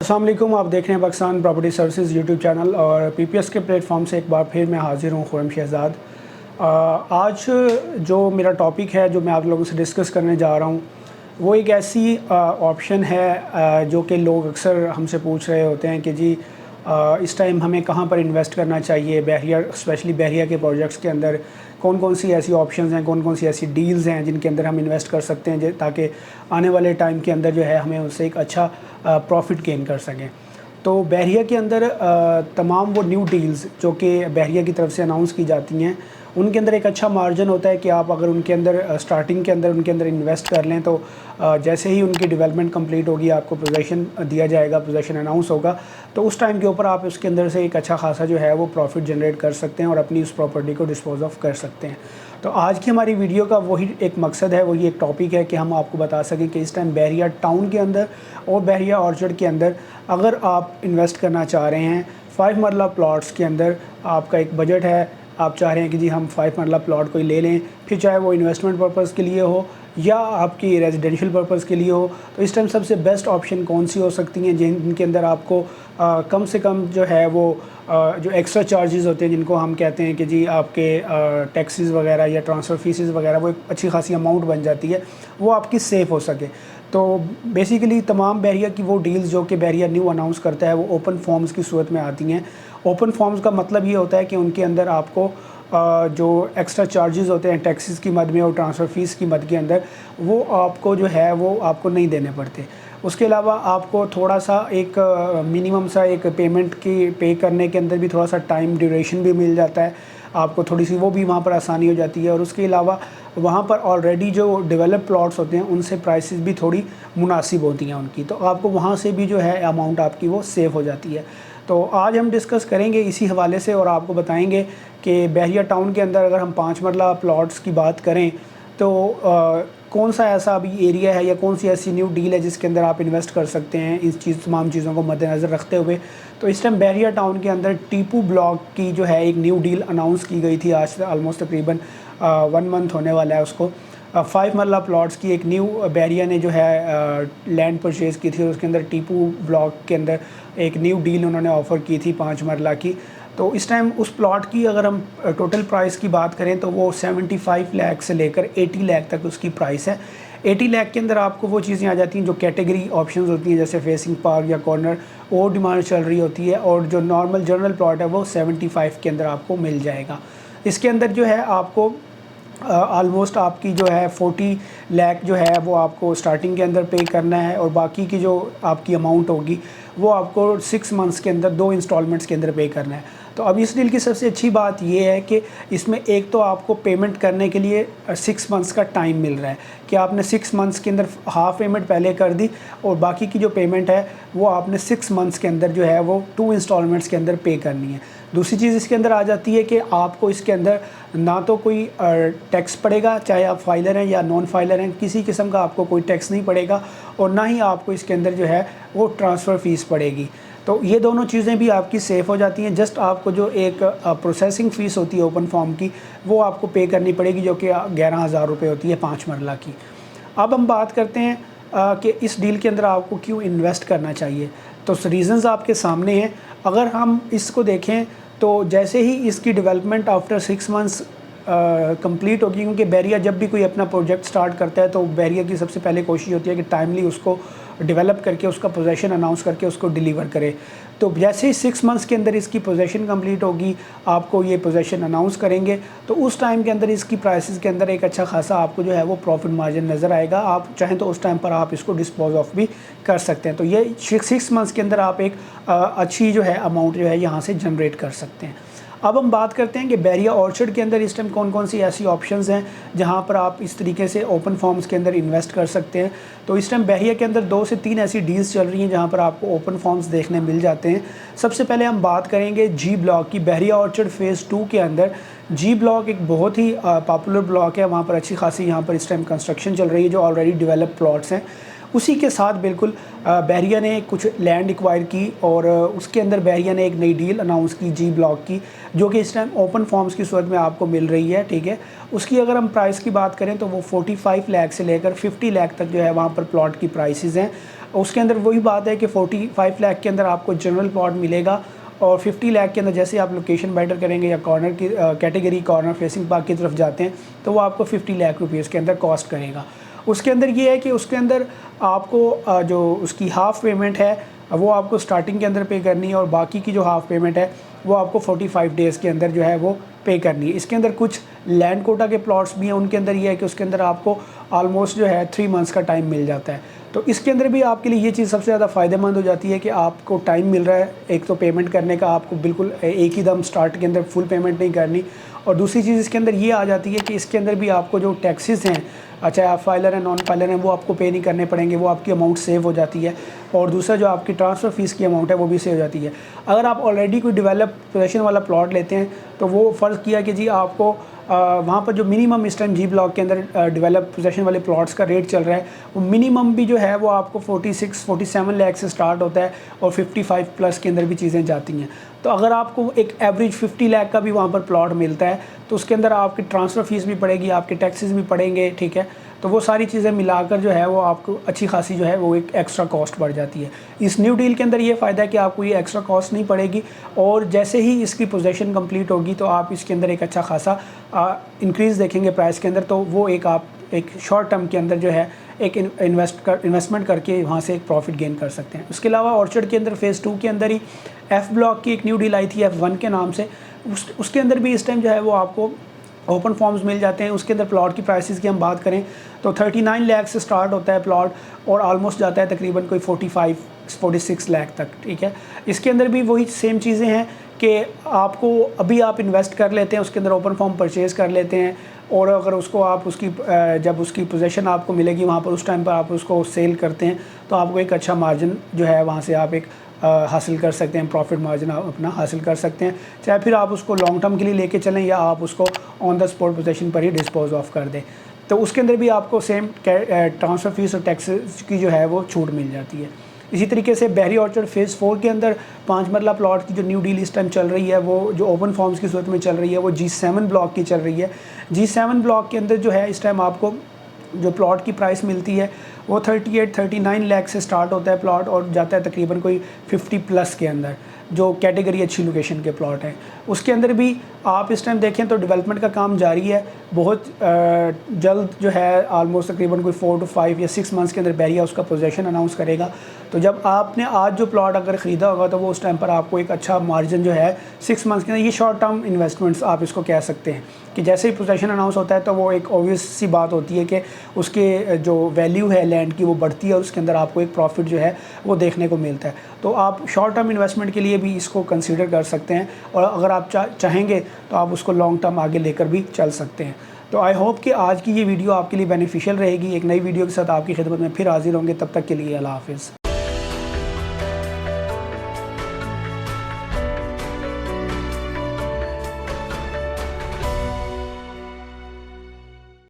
अस्सलाम वालेकुम। आप देख रहे हैं Pakistan property services YouTube channel और पीपीएस के प्लेटफॉर्म से एक बार फिर मैं हाज़िर हूँ खुरम शहज़ाद। आज जो मेरा टॉपिक है जो मैं आप लोगों से डिस्कस करने जा रहा हूँ वो एक ऐसी ऑप्शन है जो कि लोग अक्सर हमसे पूछ रहे होते हैं कि जी इस टाइम हमें कहाँ पर इन्वेस्ट करना चाहिए, बहरिया स्पेशली बहरिया के प्रोजेक्ट्स के अंदर कौन कौन सी ऐसी ऑप्शंस हैं, कौन कौन सी ऐसी डील्स हैं जिनके अंदर हम इन्वेस्ट कर सकते हैं ताकि आने वाले टाइम के अंदर जो है हमें उससे एक अच्छा प्रॉफिट गेन कर सकें। तो बहरिया के अंदर तमाम वो न्यू डील्स जो कि बहरिया की तरफ से अनाउंस की जाती हैं उनके अंदर एक अच्छा मार्जिन होता है कि आप अगर उनके अंदर स्टार्टिंग के अंदर उनके अंदर इन्वेस्ट कर लें तो जैसे ही उनकी डेवलपमेंट कंप्लीट होगी आपको पोजीशन दिया जाएगा, पोजीशन अनाउंस होगा, तो उस टाइम के ऊपर आप उसके अंदर से एक अच्छा खासा जो है वो प्रॉफिट जनरेट कर सकते हैं और अपनी उस प्रॉपर्टी को डिस्पोज ऑफ कर सकते हैं। तो आज की हमारी वीडियो का वही एक मकसद है, वही एक टॉपिक है कि हम आपको बता सकें कि इस टाइम बहरिया टाउन के अंदर और बहरिया ऑर्चर्ड के अंदर अगर आप इन्वेस्ट करना चाह रहे हैं 5 मरला प्लॉट्स के अंदर, आपका एक बजट है, आप चाह रहे हैं कि जी हम 5 मरला प्लॉट कोई ले लें, फिर चाहे वो इन्वेस्टमेंट पर्पज़ के लिए हो या आपकी रेजिडेंशियल पर्पज़ के लिए हो, तो इस टाइम सबसे बेस्ट ऑप्शन कौन सी हो सकती हैं जिनके अंदर आपको कम से कम जो है वो जो एक्स्ट्रा चार्जेस होते हैं जिनको हम कहते हैं कि जी आपके टैक्सेस वगैरह या ट्रांसफ़र फीसेस वगैरह वो एक अच्छी खासी अमाउंट बन जाती है, वो आपकी सेफ़ हो सके। तो बेसिकली तमाम बहरिया की वो डील्स जो कि बहरिया न्यू अनाउंस करता है वो ओपन फॉर्म्स की सूरत में आती हैं। ओपन फॉर्म्स का मतलब ये होता है कि उनके अंदर आपको जो एक्स्ट्रा चार्जेस होते हैं टैक्सेस की मद में और ट्रांसफ़र फ़ीस की मद के अंदर वो आपको जो है वो आपको नहीं देने पड़ते। उसके अलावा आपको थोड़ा सा एक मिनिमम सा एक पेमेंट की पे करने के अंदर भी थोड़ा सा टाइम ड्यूरेशन भी मिल जाता है, आपको थोड़ी सी वो भी वहाँ पर आसानी हो जाती है। और उसके अलावा वहाँ पर ऑलरेडी जो डेवलप प्लॉट्स होते हैं उनसे प्राइसेस भी थोड़ी मुनासिब होती हैं उनकी, तो आपको वहाँ से भी जो है अमाउंट आपकी वो सेव हो जाती है। तो आज हम डिस्कस करेंगे इसी हवाले से और आपको बताएंगे कि बहरिया टाउन के अंदर अगर हम 5 मरला प्लॉट्स की बात करें तो कौन सा ऐसा अभी एरिया है या कौन सी ऐसी न्यू डील है जिसके अंदर आप इन्वेस्ट कर सकते हैं तमाम चीज़ों को मद्देनज़र रखते हुए। तो इस टाइम बहरिया टाउन के अंदर टीपू ब्लॉक की जो है एक न्यू डील अनाउंस की गई थी, आज से ऑलमोस्ट तकरीबन 1 मंथ होने वाला है उसको। 5 मरला प्लॉट्स की एक न्यू बहरिया ने जो है लैंड परचेज़ की थी और उसके अंदर टीपू ब्लॉक के अंदर एक न्यू डील उन्होंने ऑफ़र की थी 5 मरला की। तो इस टाइम उस प्लॉट की अगर हम टोटल प्राइस की बात करें तो वो 75 लाख से लेकर 80 लाख तक उसकी प्राइस है। 80 लाख के अंदर आपको वो चीज़ें आ जाती हैं जो कैटेगरी ऑप्शंस होती हैं, जैसे फेसिंग पार्क या कॉर्नर, वो डिमांड चल रही होती है, और जो नॉर्मल जनरल प्लॉट है वो 75 के अंदर आपको मिल जाएगा। इसके अंदर जो है आपको ऑलमोस्ट आपकी जो है 40 लाख जो है वो आपको स्टार्टिंग के अंदर पे करना है और बाकी की जो आपकी अमाउंट होगी वो आपको 6 मंथ्स के अंदर 2 इंस्टॉलमेंट्स के अंदर पे करना है। तो अब इस डील की सबसे अच्छी बात ये है कि इसमें एक तो आपको पेमेंट करने के लिए 6 मंथ्स का टाइम मिल रहा है कि आपने 6 मंथ्स के अंदर हाफ़ पेमेंट पहले कर दी और बाकी की जो पेमेंट है वो आपने 6 मंथ्स के अंदर जो है वो 2 इंस्टॉलमेंट्स के अंदर पे करनी है। दूसरी चीज़ इसके अंदर आ जाती है कि आपको इसके अंदर ना तो कोई टैक्स पड़ेगा, चाहे आप फाइलर हैं या नॉन फाइलर हैं, किसी किस्म का आपको कोई टैक्स नहीं पड़ेगा, और ना ही आपको इसके अंदर जो है वो ट्रांसफ़र फ़ीस पड़ेगी। तो ये दोनों चीज़ें भी आपकी सेफ़ हो जाती हैं। जस्ट आपको जो एक प्रोसेसिंग फ़ीस होती है ओपन फॉर्म की वो आपको पे करनी पड़ेगी जो कि 11,000 रुपये होती है 5 मरला की। अब हम बात करते हैं कि इस डील के अंदर आपको क्यों इन्वेस्ट करना चाहिए। तो रीज़न्स आपके सामने हैं। अगर हम इसको देखें तो जैसे ही इसकी डेवलपमेंट आफ्टर 6 मंथ्स कंप्लीट होगी, क्योंकि बहरिया जब भी कोई अपना प्रोजेक्ट स्टार्ट करता है तो बहरिया की सबसे पहले कोशिश होती है कि टाइमली उसको डेवलप करके उसका पोजीशन अनाउंस करके उसको डिलीवर करे। तो जैसे ही 6 मंथ्स के अंदर इसकी पोजीशन कंप्लीट होगी, आपको ये पोजीशन अनाउंस करेंगे, तो उस टाइम के अंदर इसकी प्राइसेस के अंदर एक अच्छा खासा आपको जो है वो प्रॉफिट मार्जिन नज़र आएगा। आप चाहें तो उस टाइम पर आप इसको डिस्पोज ऑफ भी कर सकते हैं। तो ये 6 मंथ्स के अंदर आप एक अच्छी जो है अमाउंट जो है यहाँ से जनरेट कर सकते हैं। अब हम बात करते हैं कि बहरिया ऑर्चर्ड के अंदर इस टाइम कौन कौन सी ऐसी ऑप्शंस हैं जहां पर आप इस तरीके से ओपन फॉर्म्स के अंदर इन्वेस्ट कर सकते हैं। तो इस टाइम बहरिया के अंदर 2 से 3 ऐसी डील्स चल रही हैं जहां पर आपको ओपन फॉर्म्स देखने मिल जाते हैं। सबसे पहले हम बात करेंगे जी ब्लॉक की। बहरिया ऑर्चर्ड फ़ेज़ 2 के अंदर जी ब्लॉक एक बहुत ही पॉपुलर ब्लॉक है, वहाँ पर अच्छी खासी यहाँ पर इस टाइम कंस्ट्रक्शन चल रही है जो ऑलरेडी डेवलप प्लॉट्स हैं। اسی کے ساتھ بالکل بحریہ نے کچھ لینڈ ایکوائر کی اور اس کے اندر بحریہ نے ایک نئی ڈیل اناؤنس کی جی بلاک کی، جو کہ اس ٹائم اوپن فارمز کی صورت میں آپ کو مل رہی ہے، ٹھیک ہے۔ اس کی اگر ہم پرائس کی بات کریں تو وہ 45 لاکھ سے لے کر 50 لاکھ تک جو ہے وہاں پر پلاٹ کی پرائسز ہیں۔ اس کے اندر وہی بات ہے کہ 45 لاکھ کے اندر آپ کو جنرل پلاٹ ملے گا، اور 50 لاکھ کے اندر جیسے آپ لوکیشن بیٹر کریں گے یا کارنر کی کیٹیگری کارنر فیسنگ پارک کی طرف جاتے ہیں تو وہ آپ کو 50 لاکھ روپیز کے اندر کاسٹ کرے گا۔ اس کے اندر یہ ہے کہ اس کے اندر آپ کو جو اس کی ہاف پیمنٹ ہے وہ آپ کو سٹارٹنگ کے اندر پے کرنی ہے، اور باقی کی جو ہاف پیمنٹ ہے وہ آپ کو 45 ڈیز کے اندر جو ہے وہ پے کرنی ہے۔ اس کے اندر کچھ لینڈ کوٹا کے پلاٹس بھی ہیں، ان کے اندر یہ ہے کہ اس کے اندر آپ کو آلموسٹ جو ہے 3 منتھس کا ٹائم مل جاتا ہے۔ تو اس کے اندر بھی آپ کے لیے یہ چیز سب سے زیادہ فائدہ مند ہو جاتی ہے کہ آپ کو ٹائم مل رہا ہے، ایک تو پیمنٹ کرنے کا، آپ کو بالکل ایک ہی دم سٹارٹ کے اندر فل پیمنٹ نہیں کرنی، اور دوسری چیز اس کے اندر یہ آ جاتی ہے کہ اس کے اندر بھی آپ کو جو ٹیکسز ہیں، اچھا آپ فائلر ہیں نان فائلر ہیں، وہ آپ کو پے نہیں کرنے پڑیں گے، وہ آپ کی اماؤنٹ سیو ہو جاتی ہے، اور دوسرا جو آپ کی ٹرانسفر فیس کی اماؤنٹ ہے وہ بھی سیو ہو جاتی ہے۔ اگر آپ آلریڈی کوئی ڈیولپ پوزیشن والا پلاٹ لیتے ہیں تو وہ فرض کیا کہ جی آپ کو وہاں پر جو منیمم اس ٹائم جی بلاک کے اندر ڈیولپ پوزیشن والے پلاٹس کا ریٹ چل رہا ہے، وہ منیمم بھی جو ہے وہ آپ کو 46-47 لاکھ سے سٹارٹ ہوتا ہے، اور 55 پلس کے اندر بھی چیزیں جاتی ہیں۔ تو اگر آپ کو ایک ایوریج 50 لاکھ کا بھی وہاں پر پلاٹ ملتا ہے تو اس کے اندر آپ کی ٹرانسفر فیس بھی پڑے گی، آپ کے ٹیکسز بھی پڑیں گے، ٹھیک ہے۔ تو وہ ساری چیزیں ملا کر جو ہے وہ آپ کو اچھی خاصی جو ہے وہ ایک ایکسٹرا کاسٹ بڑھ جاتی ہے۔ اس نیو ڈیل کے اندر یہ فائدہ ہے کہ آپ کو یہ ایکسٹرا کاسٹ نہیں پڑے گی، اور جیسے ہی اس کی پوزیشن کمپلیٹ ہوگی تو آپ اس کے اندر ایک اچھا خاصا انکریز دیکھیں گے پرائس کے اندر، تو وہ ایک آپ ایک شارٹ ٹرم کے اندر جو ہے ایک انویسٹمنٹ کر کے وہاں سے ایک پروفٹ گین کر سکتے ہیں۔ اس کے علاوہ اورچرڈ کے اندر فیز 2 کے اندر ہی ایف بلاک کی ایک نیو ڈیل آئی تھی F1 کے نام سے، اس کے اندر بھی اس ٹائم جو ہے وہ آپ کو اوپن فارمز مل جاتے ہیں۔ اس کے اندر پلاٹ کی پرائسز کی ہم بات کریں تو 39 لاکھ سے سٹارٹ ہوتا ہے پلاٹ، اور آلموسٹ جاتا ہے تقریباً کوئی 45-46 لاکھ تک، ٹھیک ہے۔ اس کے اندر بھی وہی سیم چیزیں ہیں کہ آپ کو ابھی آپ انویسٹ کر لیتے ہیں، اس کے اندر اوپن فارم پرچیز کر لیتے ہیں، اور اگر اس کو آپ اس کی جب اس کی پوزیشن آپ کو ملے گی وہاں پر اس ٹائم پر آپ اس کو سیل کرتے ہیں تو آپ کو ایک اچھا مارجن جو ہے وہاں سے آپ ایک حاصل کر سکتے ہیں، پروفٹ مارجن اپنا حاصل کر سکتے ہیں، چاہے پھر آپ اس کو لانگ ٹرم کے لیے لے کے چلیں یا آپ اس کو آن دا اسپاٹ پوزیشن پر ہی ڈسپوز آف کر دیں۔ تو اس کے اندر بھی آپ کو سیم ٹرانسفر فیس اور ٹیکسز کی جو ہے وہ چھوٹ مل جاتی ہے۔ اسی طریقے سے بحری اورچرڈ فیز 4 کے اندر 5 مرلہ پلاٹ کی جو نیو ڈیل اس ٹائم چل رہی ہے، وہ جو اوپن فارمز کی صورت میں چل رہی ہے، وہ G7 بلاک کی چل رہی ہے۔ G7 بلاک کے اندر جو ہے اس ٹائم آپ کو جو پلاٹ کی پرائس ملتی ہے وہ 38-39 لاکھ سے سٹارٹ ہوتا ہے پلاٹ، اور جاتا ہے تقریباً کوئی 50 پلس کے اندر، جو کیٹیگری اچھی لوکیشن کے پلاٹ ہیں۔ اس کے اندر بھی آپ اس ٹائم دیکھیں تو ڈیولپمنٹ کا کام جاری ہے، بہت جلد جو ہے آلموسٹ تقریباً کوئی 4 to 5 یا 6 منتھس کے اندر بحریہ اس کا پوزیشن اناؤنس کرے گا۔ تو جب آپ نے آج جو پلاٹ اگر خریدا ہوگا تو وہ اس ٹائم پر آپ کو ایک اچھا مارجن جو ہے 6 منتھس کے اندر، یہ شارٹ ٹرم انویسٹمنٹس آپ اس کو کہہ سکتے ہیں کہ جیسے ہی پوزیشن اناؤنس ہوتا ہے تو وہ ایک اوبویس سی بات ہوتی ہے کہ اس کے جو ویلیو ہے لینڈ کی وہ بڑھتی ہے، اور اس کے اندر آپ کو ایک پروفٹ جو ہے وہ دیکھنے کو ملتا ہے۔ تو آپ شارٹ ٹرم انویسٹمنٹ کے لیے بھی اس کو کنسیڈر کر سکتے ہیں، اور اگر آپ چاہیں گے تو آپ اس کو لانگ ٹرم آگے لے کر بھی چل سکتے ہیں۔ تو آئی ہوپ کہ آج کی یہ ویڈیو آپ کے لیے بینیفیشیل رہے گی۔ ایک نئی ویڈیو کے ساتھ آپ کی خدمت میں پھر حاضر ہوں گے، تب تک کے لیے اللہ حافظ۔